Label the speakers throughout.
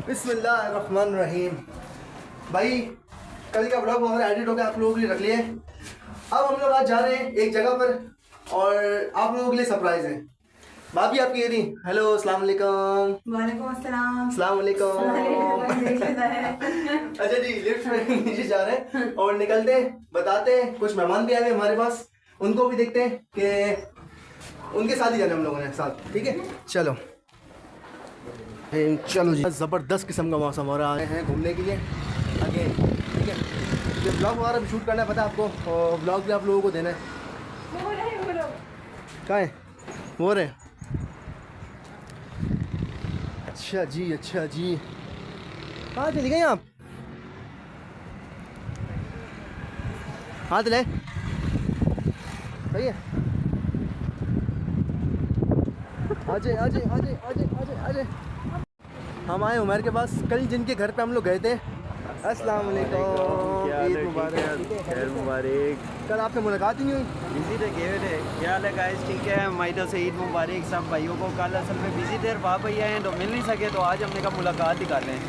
Speaker 1: बिस्मिल्लाहिर्रहमानिर्रहीम। भाई कल का ब्लॉग हमारा एडिट हो गया, आप लोगों के लिए रख लिए। अब हम लोग आज जा रहे हैं एक जगह पर और आप लोगों के लिए सरप्राइज है। भाभी आपकी ये थी। हेलो, अस्सलाम वालेकुम।
Speaker 2: वालेकुम अस्सलाम।
Speaker 1: अस्सलाम वालेकुम। अच्छा जी, लिफ्ट में नीचे जा रहे हैं और निकलते हैं, बताते हैं। कुछ मेहमान भी आए हैं हमारे पास, उनको भी देखते हैं कि उनके साथ ही जाना हम लोगों ने साथ। ठीक है, चलो चलो जी। ज़बरदस्त किस्म का मौसम हो रहा है, आए हैं घूमने के लिए आगे। ठीक है, ये ब्लॉग वगैरह भी शूट करना है, पता है आपको, और ब्लॉग भी आप लोगों को देना है। कहाँ है वो रहे? अच्छा जी, अच्छा जी, कहाँ चली गई आप? हाथ ले, सही है। आजे आजे आजे आजे आजे आजे। हम आए उमर के पास, कल जिनके घर पे हम लोग गए थे। अस्सलाम वालेकुम, ईद मुबारक।
Speaker 3: खैर मुबारक।
Speaker 1: कल आपसे मुलाकात ही नहीं हुई।
Speaker 3: बिजी थे, गए थे। क्या हाल है गाइस? ठीक है, हमारी तरफ से ईद मुबारक सब भाइयों को। कल असल में बिजी थे, वहाँ भैया हैं तो मिल नहीं सके, तो आज हमने कहा मुलाकात ही कर लें।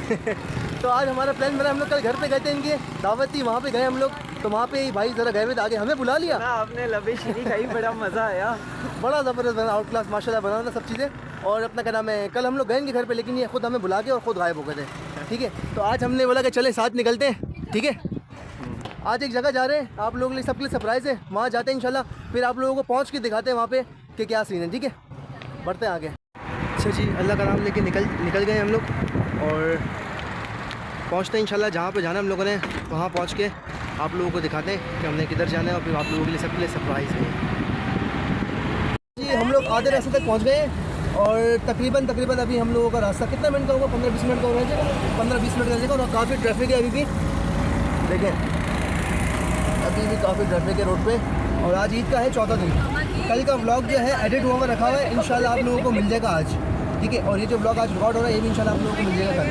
Speaker 1: तो आज हमारा प्लान बना, हम लोग कल घर पे गए थे, इनके दावत थी, वहाँ पे गए हम लोग। तो वहाँ पे भाई ज़रा गए हुए थे, आगे हमें बुला लिया
Speaker 3: ना आपने लबे शीरी खाई, बड़ा मज़ा आया।
Speaker 1: बड़ा ज़बरदस्त बना, आउट क्लास माशाल्लाह बना था सब चीज़ें। और अपना क्या नाम है, कल हम लोग गए इनके घर पे, लेकिन ये खुद हमें बुला के और खुद गायब हो गए थे। ठीक है, तो आज हमने बोला कि चले साथ निकलते हैं। ठीक है, आज एक जगह जा रहे हैं, आप लोगों के लिए सबके लिए सरप्राइज़ है। वहाँ जाते हैं इंशाल्लाह, फिर आप लोगों को पहुँच के दिखाते हैं वहाँ पे कि क्या सीन है। ठीक है, बढ़ते हैं आगे। अच्छा जी, अल्लाह का नाम लेके निकल गए हम लोग और पहुँचते हैं इंशाल्लाह जहाँ पे जाना हम लोगों ने। वहाँ पहुँच के आप लोगों को दिखाते हैं कि हमने किधर जाना है, और फिर आप लोगों के लिए सबके लिए सरप्राइज़ है जी। हम लोग आधे रास्ते तक पहुँच गए और तकरीबन अभी हम लोगों का रास्ता कितना मिनट का होगा? 15-20 मिनट का हो रहा है, 15-20 मिनट का रहेगा। और काफ़ी ट्रैफिक है अभी भी, देखें अभी भी काफ़ी ट्रैफिक है रोड पे। और आज ईद का है 14 दिन। कल का व्लॉग जो है एडिट हुआ रखा हुआ है, इंशाल्लाह आप लोगों को मिल जाएगा आज। ठीक है, और ये जो व्लॉग आज रिकॉर्ड हो रहा है ये भी इंशाल्लाह आप लोगों को मिल जाएगा कल।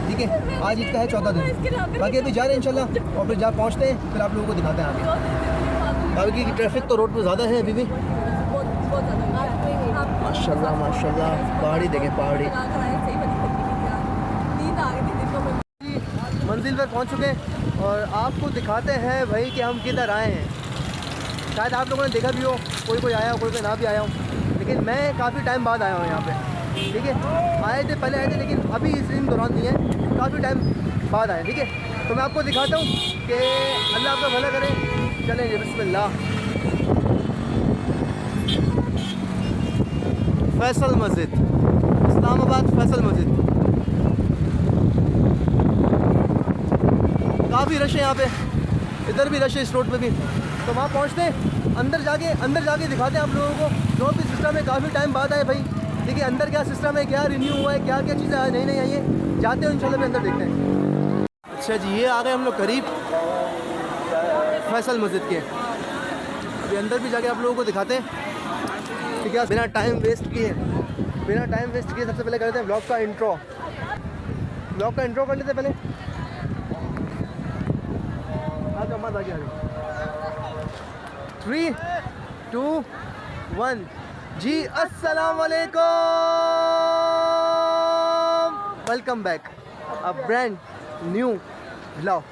Speaker 1: ठीक है, आज ईद का है 14 दिन, बाकी अभी जा रहे हैं इंशाल्लाह, और फिर जहाँ पहुँचते हैं फिर आप लोगों को दिखाते हैं आगे। बाकी की ट्रैफिक तो रोड पर ज़्यादा है अभी भी, माशाल्लाह माशाल्लाह। पहाड़ी देखें, पहाड़ी। मंजिल पर पहुंच चुके हैं और आपको दिखाते हैं भाई कि हम किधर आए हैं। शायद आप लोगों ने देखा भी हो, कोई आया हो, कोई ना भी आया हो, लेकिन मैं काफ़ी टाइम बाद आया हूँ यहाँ पे। ठीक है, पहले आए थे लेकिन अभी इस दिन दौरान नहीं है, काफ़ी टाइम बाद आए। ठीक है, तो मैं आपको दिखाता हूँ कि अल्लाह आपका भला करे। चलें जी, बिस्मिल्लाह। फैसल मस्जिद, इस्लामाबाद फैसल मस्जिद। काफ़ी रश है यहाँ पे, इधर भी रश है, इस रोड पे भी। तो वहाँ पहुँचते हैं, अंदर जाके दिखाते हैं आप लोगों को जो भी सिस्टम है। काफ़ी टाइम बाद आए भाई। देखिए अंदर क्या सिस्टम है, क्या रिन्यू हुआ है, क्या क्या चीज़ें नई आई है, जाते हैं इंशाल्लाह भी अंदर देखते हैं। अच्छा जी, ये आ गए हम लोग करीब फैसल मस्जिद के। अभी अंदर भी जाके आप लोगों को दिखाते हैं। ठीक है, बिना टाइम वेस्ट किए सबसे पहले करते हैं ब्लॉग का इंट्रो कर लेते हैं पहले। आ गया 3, 2, 1 जी। अस्सलाम वालेकुम, welcome back a brand new vlog.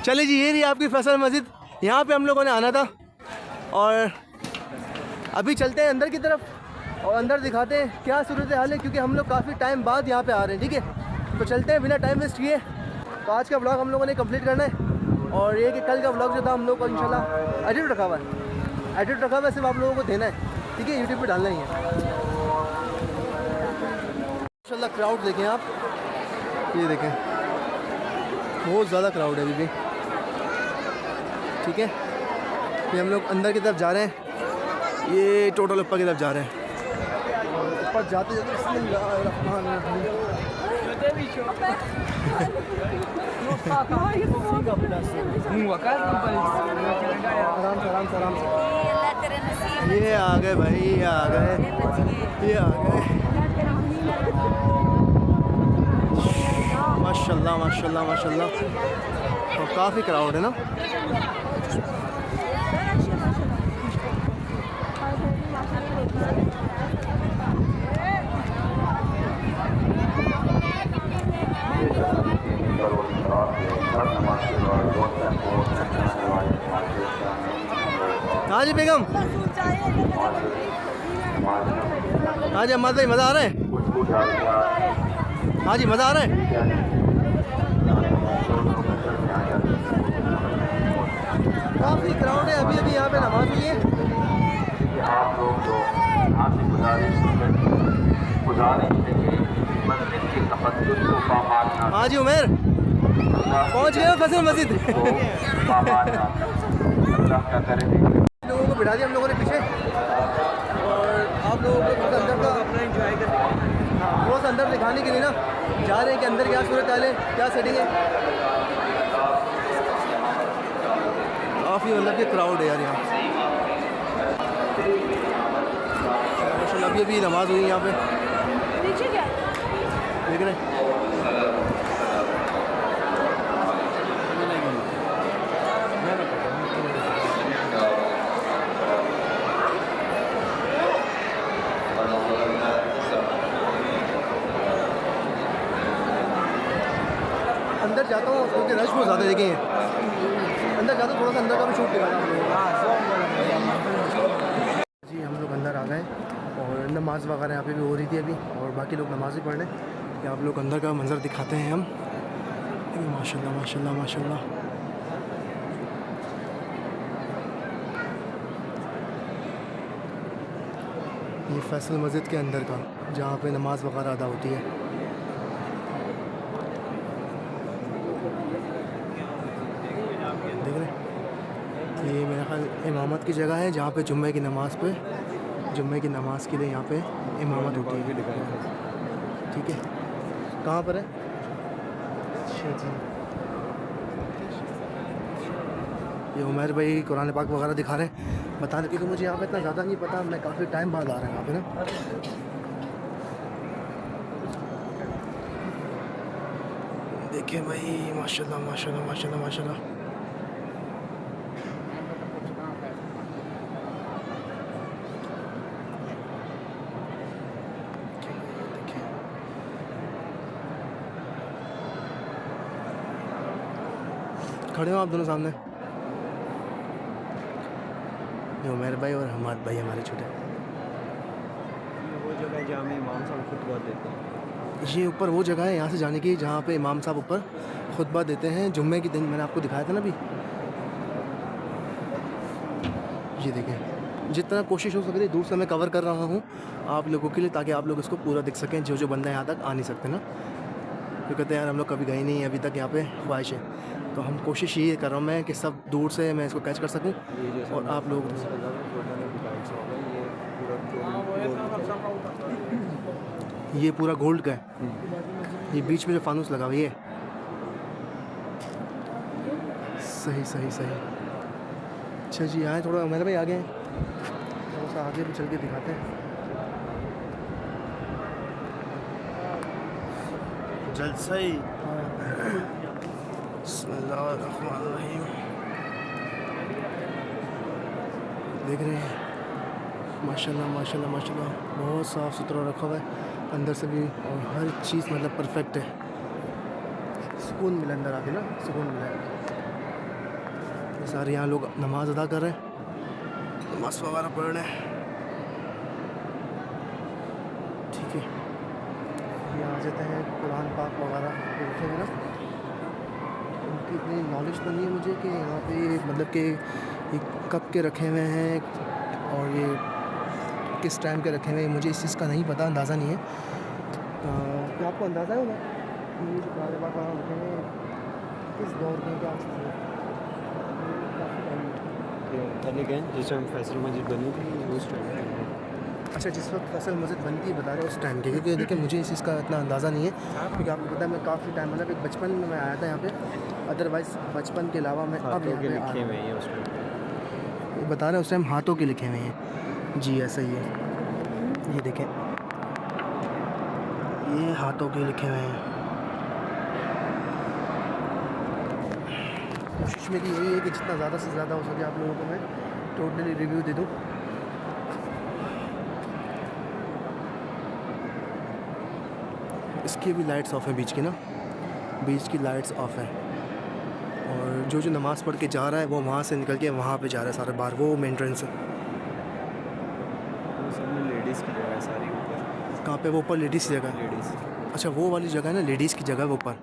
Speaker 1: चलिए जी, ये रही आपकी फैसल मस्जिद। यहाँ पे हम लोगों ने आना था और अभी चलते हैं अंदर की तरफ और अंदर दिखाते हैं क्या सूरत हाल है, क्योंकि हम लोग काफ़ी टाइम बाद यहाँ पे आ रहे हैं। ठीक है, तो चलते हैं बिना टाइम वेस्ट किए। तो आज का ब्लॉग हम लोगों ने कंप्लीट करना है, और ये कि कल का ब्लॉग जो था हम लोग को इंशाल्लाह एडिट रखा हुआ है, सिर्फ आप लोगों को देना है। ठीक है, यूट्यूब पे डालना ही है। इंशाल्लाह क्राउड देखें आप, ये देखें बहुत ज़्यादा क्राउड है अभी भी। ठीक है, ये हम लोग अंदर की तरफ जा रहे हैं, ये टोटल ऊपर की तरफ जा रहे हैं। ऊपर जाते आराम से। ये आ गए भाई, ये आ गए। माशाल्लाह। और काफ़ी क्राउड है ना। हाँ जी बेगम, हाँ जी अम्मा भाई, मज़ा आ रहा है? हाँ जी मज़ा आ रहा है? काफ़ी क्राउड है, अभी अभी यहाँ पे नमाज हुई है। हाँ जी उमेर, पहुँच गए हो फैसल मस्जिद? लोगों को बिठा दिया हम लोगों ने पीछे, और आप लोगों को थोड़ा अंदर का
Speaker 3: अपना एंजॉय करते हैं।
Speaker 1: हाँ थोड़ा सा अंदर दिखाने के लिए ना जा रहे हैं कि अंदर क्या सूरत हाल है, क्या सेटिंग है। काफ़ी मतलब कि क्राउड है यार यहाँ। माशाल्लाह अभी अभी नमाज हुई यहाँ पे, देख रहे हैं। अंदर जाता हूँ क्योंकि रश बहुत ज़्यादा देखे हैं, अंदर जाता हूँ थोड़ा सा अंदर का भी शूट दिखाता हूँ जी। हम लोग अंदर आ गए और नमाज़ वगैरह यहाँ पे भी हो रही थी अभी, और बाकी लोग नमाज़ भी पढ़ रहे हैं। कि आप लोग अंदर का मंज़र दिखाते हैं हम। माशाल्लाह माशाल्लाह माशाल्लाह। ये फैसल मस्जिद के अंदर का जहाँ पे नमाज़ वगैरह अदा होती है। देख रहे हैं, ये मेरा ख्याल इमामत की जगह है जहाँ पे जुम्मे की नमाज़ पे, जुम्मे की नमाज़ के लिए यहाँ पे इमामत होती है। ठीक है, कहाँ पर है? अच्छा जी, ये उमर भाई कुरान पाक वगैरह दिखा रहे हैं, बता रहे, क्योंकि मुझे यहाँ पे इतना ज़्यादा नहीं पता, मैं काफ़ी टाइम बाद आ रहा हूँ यहाँ पे ना। देखिए भाई माशाल्लाह माशाल्लाह माशाल्लाह माशाल्लाह। खड़े हो आप दोनों सामने, ये उमर भाई और हमाद भाई हमारे छोटे।
Speaker 3: वो जगह जहाँ में इमाम साहब खुतबा देते हैं,
Speaker 1: ये ऊपर वो जगह है यहाँ से जाने की जहाँ पे इमाम साहब ऊपर खुतबा देते हैं जुम्मे के दिन। मैंने आपको दिखाया था ना अभी, ये देखें। जितना कोशिश हो सकती है दूर से मैं कवर कर रहा हूँ आप लोगों के लिए, ताकि आप लोग इसको पूरा देख सकें, जो जो बंदा यहाँ तक आ नहीं सकते ना। तो कहते हैं यार हम लोग कभी गए नहीं अभी तक यहाँ पे, ख्वाहिश है। तो हम कोशिश ये कर रहा हूँ मैं कि सब दूर से मैं इसको कैच कर सकूँ, और आप लोग ये पूरा गोल्ड का है। ये बीच में जो फानूस लगा हुआ है, सही सही सही। अच्छा जी, आए थोड़ा मेरे भाई आगे हैं, थोड़ा सा आगे भी चल के दिखाते हैं।
Speaker 3: जलसा ही।
Speaker 1: बिस्मिल्लाहिर्रहमानिर्रहीम। देख रहे हैं माशाल्लाह माशाल्लाह माशाल्लाह, बहुत साफ़ सुथरा रखा हुआ है अंदर से भी, और हर चीज़ मतलब परफेक्ट है। सुकून मिला अंदर आके ना, सुकून मिला। ये सारे यहाँ लोग नमाज़ अदा कर रहे हैं, नमाज़ वगैरह पढ़ रहे हैं। ठीक है, ये आ जाते हैं कुरान पाक वगैरह लिखे हैं ना, उनकी इतनी नॉलेज तो नहीं है मुझे कि यहाँ पे मतलब कि ये कब के रखे हुए हैं और ये किस टाइम के रखे हुए हैं, मुझे इस चीज़ का नहीं पता, अंदाज़ा नहीं है। क्या आपको अंदाज़ा है ना ये जो कुरान पाक वहाँ रखे हैं किस दौर के, क्या काफ़ी टाइम।
Speaker 3: पहले गए जिस टाइम फैसल मस्जिद बनी थी उस टाइम।
Speaker 1: अच्छा, जिस वक्त फैसल मस्जिद बनती है बता रहे हो उस टाइम के, क्योंकि देखिए मुझे इस चीज़ का इतना अंदाज़ा नहीं है, क्योंकि आपको पता है मैं काफ़ी टाइम मतलब एक बचपन में मैं आया था यहाँ पे, अदरवाइज़ बचपन के अलावा मैं अब यहाँ पे
Speaker 3: लिखे हुए हैं उस टाइम,
Speaker 1: बता रहे हैं उस टाइम हाथों के लिखे हुए हैं जी, ऐसा ही है। ये देखें, ये हाथों के लिखे हुए हैं। कोशिश मेरी यही है कि जितना ज़्यादा से ज़्यादा हो सके आप लोगों को मैं टोटली रिव्यू दे दूँ। इसकी भी लाइट्स ऑफ है बीच की ना, बीच की लाइट्स ऑफ है, और जो नमाज़ पढ़ के जा रहा है वो वहाँ से निकल के वहाँ पे जा रहा है सारा बाहर, वो मेन एंट्रेंस है।
Speaker 3: वो सब में लेडीज़ की जगह है सारी ऊपर।
Speaker 1: कहाँ पे? वो ऊपर लेडीज़ की जगह है।
Speaker 3: लेडीज़
Speaker 1: अच्छा वो वाली जगह है ना, लेडीज़ की जगह है वो ऊपर,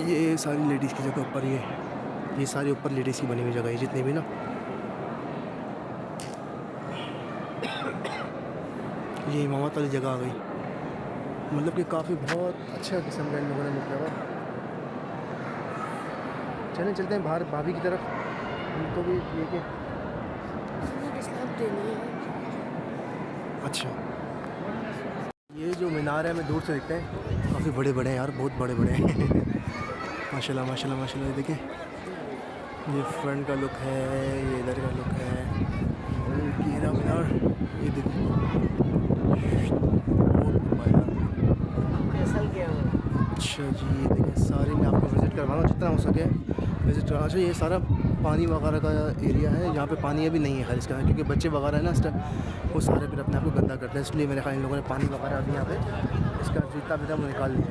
Speaker 1: ये सारी लेडीज़ की जगह ऊपर, ये सारी ऊपर लेडीज़ की बनी हुई जगह है जितनी भी ना। ये इमामत वाली जगह आ गई, मतलब कि काफ़ी बहुत अच्छा किस्म का इन लोगों ने निकला हुआ। चलें चलते हैं बाहर भाभी की तरफ, उनको भी लेके। अच्छा ये जो मीनार है हमें दूर से दिखते हैं, काफ़ी बड़े बड़े हैं यार, बहुत बड़े बड़े हैं। माशाल्लाह माशाल्लाह माशाल्लाह। ये देखें, ये फ्रंट का लुक है, ये इधर का लुक है, ये रहा मीनार, ये देखो बहुत लंबा यार। अच्छा जी ये देखें, सारी मैं आपको विज़िट करवाऊँगा जितना हो सके विज़िट करवा। अच्छा ये सारा पानी वगैरह का एरिया है, यहाँ पे पानी अभी नहीं है खैर इसका, क्योंकि बच्चे वगैरह है ना इस टाइम, वो सारे फिर अपने आप को गंदा करते हैं, इसलिए मेरे ख्याल इन लोगों ने पानी वगैरह अभी यहाँ पे इसका जितना भी था वो निकाल लिया।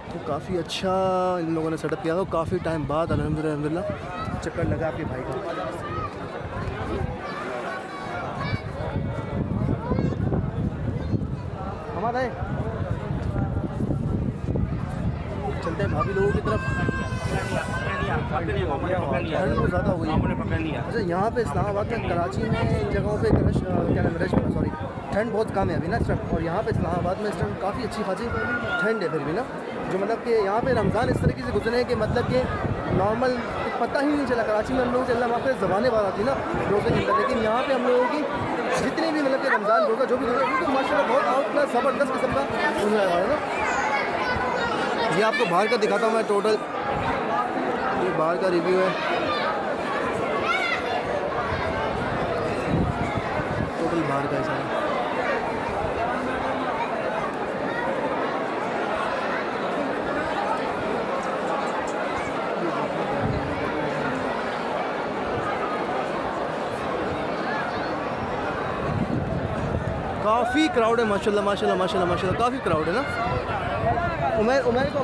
Speaker 1: तो काफ़ी अच्छा इन लोगों ने सेटअप किया था, काफ़ी टाइम बाद अल्हम्दुलिल्लाह चक्कर लगा आपके भाई का। हमारा है, चलते हैं भाभी लोगों की तरफ। ठंड बहुत ज़्यादा हो गई है। अच्छा यहाँ पे इस्लामाबाद में, कराची में, इन जगहों पे क्या नाम, सॉरी ठंड बहुत कम है अभी ना इस टाइम, और यहाँ पे इस्लामाबाद में इस टाइम काफ़ी अच्छी खासी ठंड है फिर भी ना, जो मतलब कि यहाँ पे रमज़ान इस तरीके से गुजरे हैं कि मतलब कि नॉर्मल पता ही नहीं चला। कराची में हम लोगों से अल्लाह माफ़ करे ज़बानें बात आती ना रोज़े के अंदर, लेकिन यहाँ पे हम लोगों की जितनी भी मतलब कि रमज़ान रोज़ा जो भी गुजरा तो माशाल्लाह बहुत आउट क्लास ज़बरदस्त किस्म का गुजरा है ना। ये आपको बाहर का दिखाता हूँ मैं टोटल, ये बाहर का रिव्यू है, टोटल बाहर का है सारा। काफ़ी क्राउड है माशाल्लाह माशाल्लाह माशाल्लाह माशाल्लाह, काफ़ी क्राउड है ना। उमर को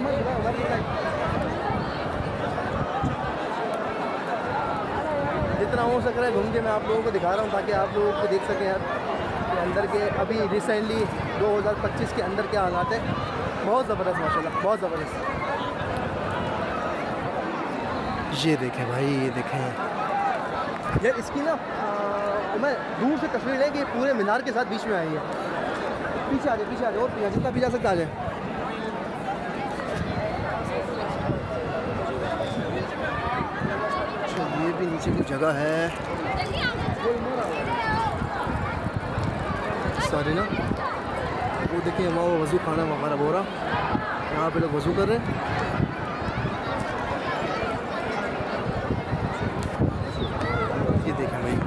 Speaker 1: जितना हो सक रहा है घूम के मैं आप लोगों को दिखा रहा हूँ, ताकि आप लोगों को देख सकें यार कि अंदर के अभी रिसेंटली 2025 के अंदर क्या हालात है। बहुत ज़बरदस्त माशाल्लाह, बहुत ज़बरदस्त। ये देखें भाई, ये देखें यार, इसकी ना मैं दूर से तस्वीर है कि पूरे मीनार के साथ बीच में आई है। पीछे आ जाए, पीछे आ जाए, और पीछे जितना भी जा सकता आ जाए। ये भी नीचे की जगह है सारे ना, वो देखिए वहाँ वो वज़ू खाना वगैरह हो रहा, यहाँ पे लोग वज़ू कर रहे हैं। ये देखें भाई,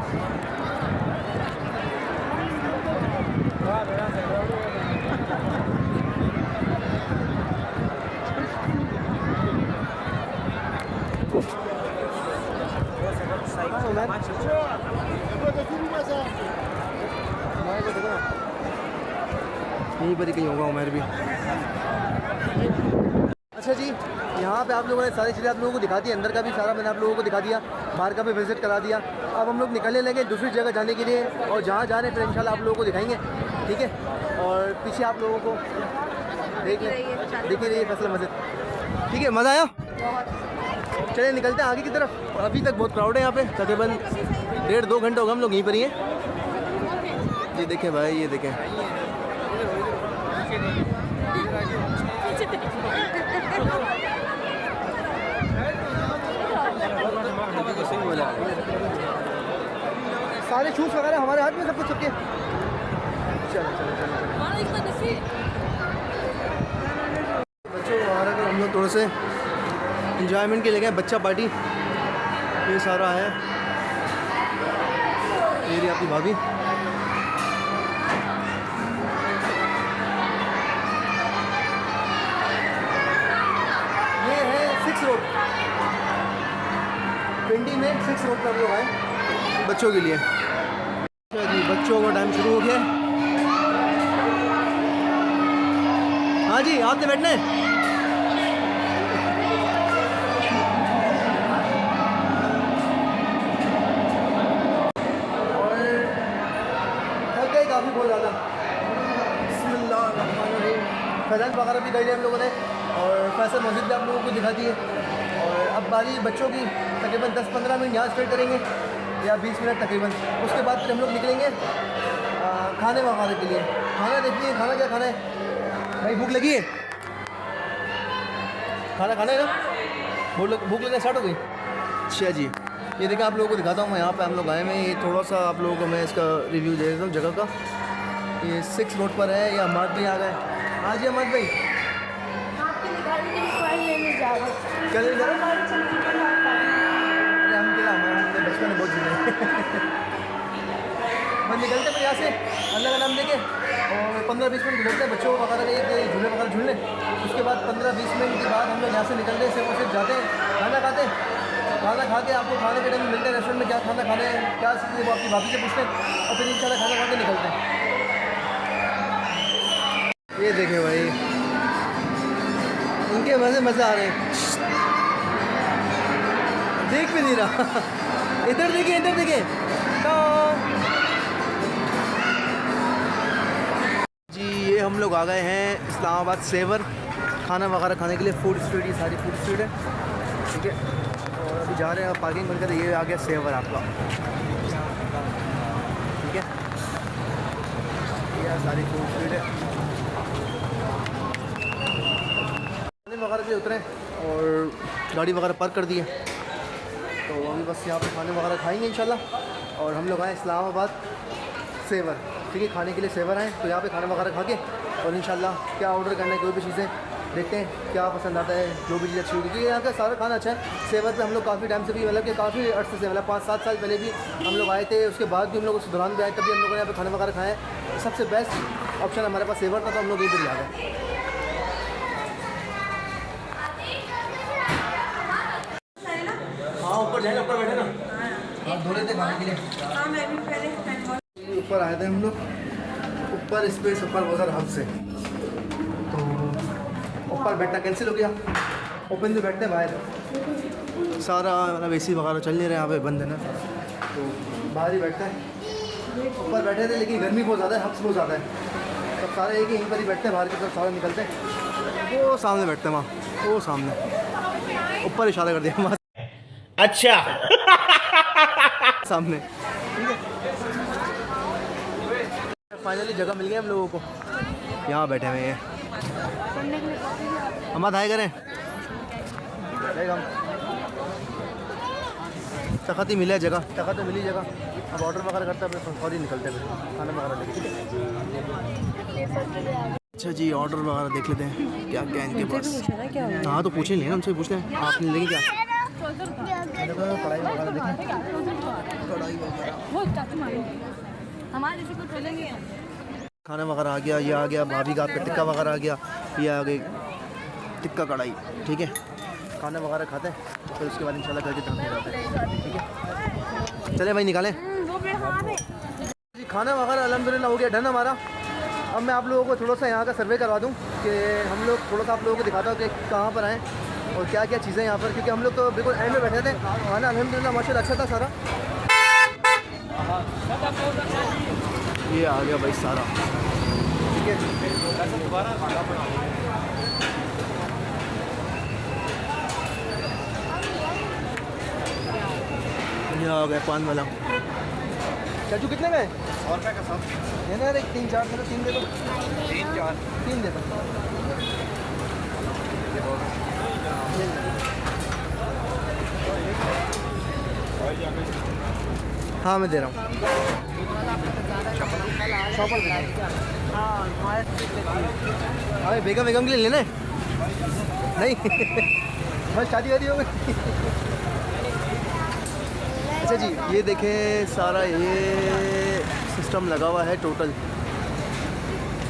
Speaker 1: यहीं पर ही कहीं होगा उमर भी। अच्छा जी, यहाँ पे आप लोगों ने सारी चीज़ें आप लोगों को दिखा दी, अंदर का भी सारा मैंने आप लोगों को दिखा दिया, बाहर का भी विज़िट करा दिया। अब हम लोग निकलने लगे दूसरी जगह जाने के लिए, और जहाँ जा रहे हैं फिर इंशाल्लाह आप लोगों को दिखाएंगे, ठीक है। और पीछे आप लोगों को देख रहिए फैसल मस्जिद, ठीक है। मज़ा आया? चलिए निकलते हैं आगे की तरफ। अभी तक बहुत क्राउड है यहाँ पे, तकरीबन 1.5-2 घंटे हो गए हम लोग यहीं पर ही हैं। ये देखें भाई, ये देखें, सारे शूज़ वगैरह हमारे हाथ में, सब कुछ सबके। चलो चलो चलो बच्चों वगैरह को हम लोग थोड़े से इंजॉयमेंट के लिए गए, बच्चा पार्टी ये सारा है। ये रही आपकी भाभी, ये है 6 रोड, पिंडी में 6 रोड पर हम लोग आए बच्चों के लिए। अच्छा जी, बच्चों का टाइम शुरू हो गया। हाँ जी, आपने बैठना है। फैज़ान वगैरह भी गए हम लोगों ने और फैसल मस्जिद भी आप लोगों को दिखा दी है। और अब बारी बच्चों की तकरीबन 10-15 मिनट यहाँ स्पेंड करेंगे या 20 मिनट तकरीबन। उसके बाद फिर हम लोग निकलेंगे खाने वगैरह के लिए। खाना देखिए, खाना क्या खाना है भाई? भूख लगी है? खाना खाना है ना? भूख लगना स्टार्ट हो गई? अच्छा जी, ये देखिए आप लोगों को दिखाता हूँ मैं। यहाँ पे हम लोग आए हैं, ये थोड़ा सा आप लोगों को मैं इसका रिव्यू दे देता हूँ जगह का। ये 6 रोड पर है। ये अहमद भाई आ गए। हाँ जी अहमद भाई, क्या ले जा रहे हैं? अरे हम क्या, हमारे बचपन में बहुत झूले बस निकलते हैं यहाँ से अल्लाह का नाम लेके और 15-20 मिनट गुजरते हैं बच्चों वगैरह के झूले वगैरह झूलने। उसके बाद 15-20 मिनट के बाद हम लोग यहाँ से निकलते हैं, सिर्फ जाते हैं खाना खाते हैं। खाना खा के आपको खाने के टाइम मिलते हैं रेस्टोरेंट में, क्या खाना खाने हैं क्या चीज़ें वो आपकी भाभी से पूछते हैं और फिर इंशाल्लाह खाना खा के निकलते हैं। ये देखे भाई, उनके मज़े आ रहे हैं। देख भी नहीं रहा इधर देखिए, इधर देखिए तो जी ये हम लोग आ गए हैं इस्लामाबाद सेवर खाना वगैरह खाने के लिए। फूड स्ट्रीट, ये सारी फूड स्ट्रीट है, ठीक है। और अभी जा रहे हैं पार्किंग बनकर, ये आ गया सेवर आपका, ठीक है। ये सारी फूड स्ट्रीट है। खाने वगैरह से उतरे और गाड़ी वगैरह पार्क कर दी है, तो अभी बस यहाँ पे खाने वगैरह खाएंगे इंशाल्लाह। और हम लोग आए इस्लामाबाद सेवर, ठीक है, खाने के लिए सेवर आए, तो यहाँ पे खाना वगैरह खा के और इंशाल्लाह क्या ऑर्डर करना है, कोई भी चीज़ें देखते हैं क्या पसंद आता है, जो भी चीज़ अच्छी होगी। क्योंकि यहाँ का सारा खाना अच्छा है। सेवर पे हम लोग काफ़ी टाइम से भी, मतलब कि काफ़ी अर्से से, मतलब 5-7 साल पहले भी हम लोग आए थे। उसके बाद भी हम लोग उस दौरान भी आए, तभी हम लोगों ने यहाँ पे खाना वगैरह खाए। सबसे बेस्ट ऑप्शन हमारे पास सेवर था, तो हम लोग यहीं पर ही आ गए। हाँ ऊपर जाए, ऊपर बैठे ना, हाँ धो रहे थे खाने के लिए। ऊपर आए थे हम लोग, ऊपर स्पेस ऊपर बहुत सारा हद से, तो ऊपर बैठना कैंसिल हो गया। ओपन में बैठते हैं बाहर, सारा मतलब एसी वगैरह चल नहीं रहा यहाँ पे, बंद है ना, तो बाहर ही बैठते हैं। ऊपर बैठे थे लेकिन गर्मी बहुत ज़्यादा है, हब्स बहुत ज़्यादा है, सब सारे एक ही यहीं पर ही बैठते हैं। बाहर की तरफ सारे निकलते हैं, वो सामने बैठते हैं वहाँ, वो सामने ऊपर इशारा कर दिया वहाँ
Speaker 2: अच्छा
Speaker 1: सामने, ठीक है। फाइनली जगह मिल गई हम लोगों को, यहाँ बैठे हुए हैं। हम आए करें तखत ही मिला जगह, तखत तो मिली जगह। अब ऑर्डर वगैरह करते हैं, फिर फौरी निकलते हैं खाना वगैरह लेके, ठीक है। अच्छा जी, ऑर्डर वगैरह देख लेते हैं क्या क्या इनके पास। हाँ तो पूछे लें, हमसे पूछ लें आपने लेंगे क्या। कढ़ाई वगैरह देखें, कढ़ाई वगैरह, खाना वगैरह आ गया। ये आ गया भाभी का आपका टिक्का वगैरह आ गया, ये आ गई टिक्का कढ़ाई, ठीक है। खाना वगैरह खाते हैं तो फिर उसके बाद इंशाल्लाह घर की तरफ जाते हैं, ठीक है। चले भाई निकालें जी। खाना वगैरह अल्हम्दुलिल्लाह हो गया डन हमारा। अब मैं आप लोगों को थोड़ा सा यहाँ का सर्वे करवा दूँ कि हम लोग थोड़ा सा आप लोगों को दिखाता हूँ कि कहाँ पर आएँ और क्या क्या चीज़ें यहाँ पर, क्योंकि हम लोग तो बिल्कुल एंड में बैठे थे। खाना अल्हम्दुलिल्लाह माशाल्लाह अच्छा था सारा। ये आ गया भाई सारा, ठीक है। ये आ गया पान वाला। चाचू कितने में? 100 रुपये का सब है ना। एक 3-4 मतलब 3 दे दो, 3 दे दो। हाँ मैं दे रहा हूँ। शॉपर अरे बेगम बेगम के लिए लेना है नहीं बस शादी वादी हो गई। अच्छा जी, ये देखें सारा ये सिस्टम लगा हुआ है टोटल,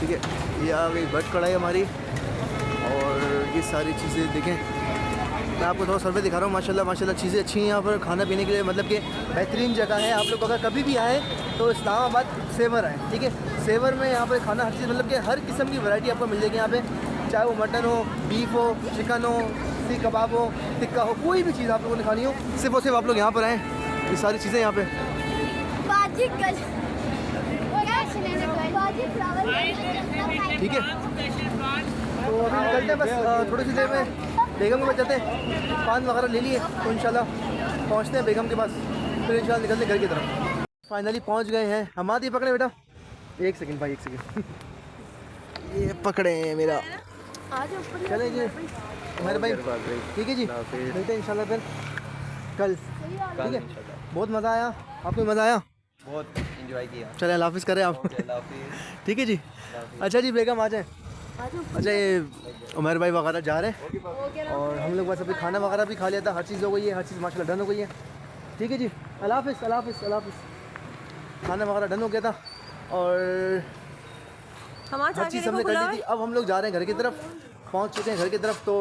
Speaker 1: ठीक है। ये आ गई बट कढ़ाई हमारी और ये सारी चीज़ें देखें। मैं आपको थोड़ा सर्वे दिखा रहा हूँ। माशाल्लाह माशाल्लाह चीज़ें अच्छी हैं यहाँ पर खाना पीने के लिए, मतलब कि बेहतरीन जगह है। आप लोग अगर कभी भी आए तो इस्लामाबाद सेवर आए, ठीक है। सेवर में यहाँ पर खाना हर चीज़, मतलब कि हर किस्म की वैरायटी आपको मिल जाएगी यहाँ पे, चाहे वो मटन हो, बीफ हो, चिकन हो, सीख कबाब हो, टिक्का हो, कोई भी चीज़ आप लोगों ने खानी हो, सिर्फ और सिर्फ आप लोग यहाँ पर आएँ। ये सारी चीज़ें यहाँ पे, ठीक है। तो अभी निकलते हैं बस थोड़ी सी देर में बेगम के पास जाते हैं, पान वगैरह ले लिए तो इंशाल्लाह पहुँचते हैं बेगम के पास, फिर इंशाल्लाह निकलते हैं घर की तरफ। फाइनली पहुँच गए हैं। हम आते ही पकड़े बेटा, एक सेकंड भाई, एक सेकंड ये पकड़े हैं मेरा। चले जी मेरे भाई, ठीक है जी, मिलते हैं इंशाल्लाह फिर कल, ठीक है। बहुत मज़ा आया, आपको मज़ा आया?
Speaker 3: बहुत एंजॉय किया।
Speaker 1: चले अल्लाह हाफ़िज़ करें आप, ठीक है जी। अच्छा जी बेगम आ जाए। अच्छा ये उमर भाई वगैरह जा रहे हैं और हम लोग बस अभी खाना वगैरह भी खा लिया था, हर चीज़ हो गई है, हर चीज़ माशाल्लाह डन हो गई है, ठीक है जी। अल्लाह हाफ़िज़, अल्लाह हाफ़िज़, अल्लाह हाफ़िज़। खाना वगैरह डन हो गया था और हर चीज़ हमने कर ली थी। अब हम लोग जा रहे हैं घर की तरफ, पहुंच चुके हैं घर की तरफ। तो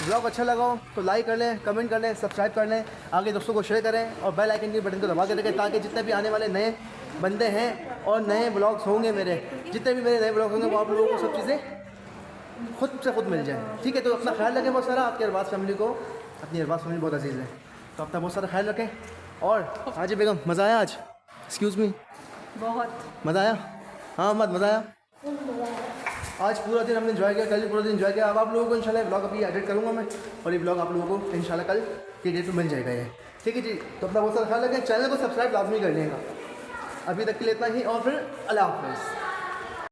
Speaker 1: ब्लॉग अच्छा लगा हो तो लाइक कर लें, कमेंट कर लें, सब्सक्राइब कर लें, आगे दोस्तों को शेयर करें और बेल आइकन के बटन को दबा के रखें ताकि जितने भी आने वाले नए बंदे हैं और नए ब्लॉग्स होंगे मेरे, जितने भी मेरे नए ब्लॉग होंगे वो आप लोगों को सब चीज़ें खुद से खुद मिल जाए, ठीक है। तो अपना ख्याल रखें बहुत सारा, आपके अरबाज फैमिली को, अपनी अरबाज फैमिली बहुत अजीज़ है, तो अपना बहुत सारा ख्याल रखें। और आज बेगम मज़ा आया आज? एक्सक्यूज़ मी,
Speaker 2: बहुत
Speaker 1: मज़ा आया? हाँ मत मज़ा आया? आज पूरा दिन हमने एंजॉय किया, कल भी पूरा दिन एंजॉय किया। अब आप लोगों को इंशाल्लाह ब्लॉग अभी एडिट करूँगा मैं और ये ब्लॉग आप लोगों को इंशाल्लाह कल की डेट में मिल जाएगा ये, ठीक है जी। तो अपना बहुत सारा ख्याल रखें, चैनल को सब्सक्राइब लाजमी कर लेगा। अभी तक के लिए इतना ही और फिर अल्लाह हाफ़िज़।